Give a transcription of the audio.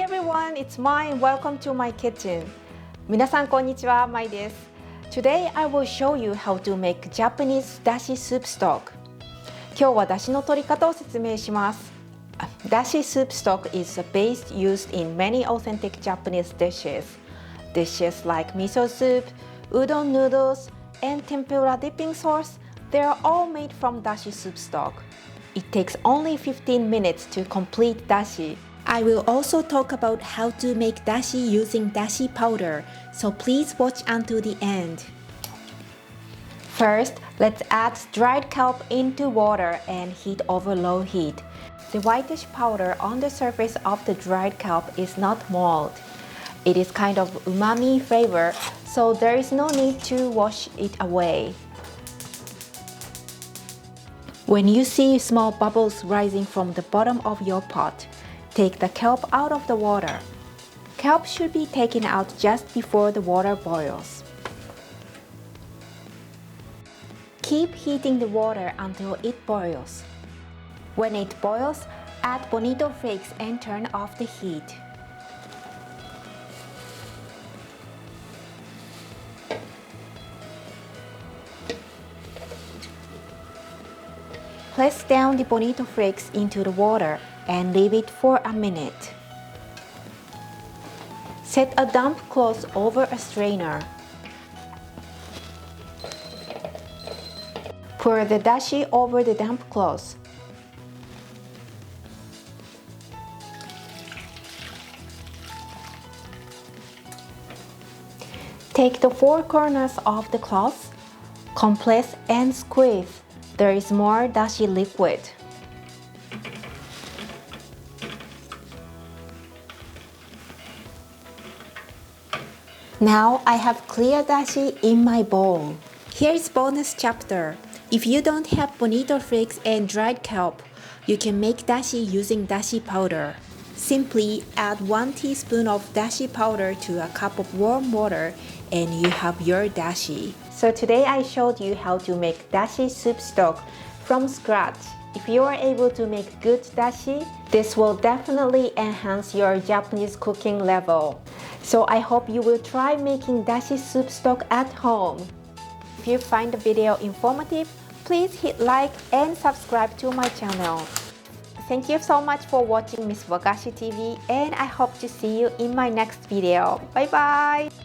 everyone, it's Mai. Welcome to my kitchen. 皆さんこんにちは、Mai です。Today I will show you how to make Japanese dashi soup stock. 今日は出汁の取り方を説明します。Dashi soup stock is a base used in many authentic Japanese dishes. Dishes like miso soup, udon noodles, and tempura dipping sauce, they are all made from dashi soup stock. It takes only 15 minutes to complete dashi. I will also talk about how to make dashi using dashi powder, so please watch until the end. First, let's add dried kelp into water and heat over low heat. The whitish powder on the surface of the dried kelp is not mold. It is kind of umami flavor, so there is no need to wash it away. When you see small bubbles rising from the bottom of your pot, take the kelp out of the water. Kelp should be taken out just before the water boils. Keep heating the water until it boils. When it boils, add Bonito flakes and turn off the heat. Press down the Bonito flakes into the water and leave it for a minute. Set a damp cloth over a strainer. Pour the dashi over the damp cloth. Take the four corners of the cloth, compress and squeeze. There is more dashi liquid. Now I have clear dashi in my bowl. Here is bonus chapter. If you don't have bonito flakes and dried kelp, you can make dashi using dashi powder. Simply add 1 teaspoon of dashi powder to a cup of warm water and you have your dashi. So today I showed you how to make dashi soup stock from scratch. If you are able to make good dashi, this will definitely enhance your Japanese cooking level. So I hope you will try making dashi soup stock at home. If you find the video informative, please hit like and subscribe to my channel. Thank you so much for watching Miss Wagashi TV and I hope to see you in my next video. Bye bye!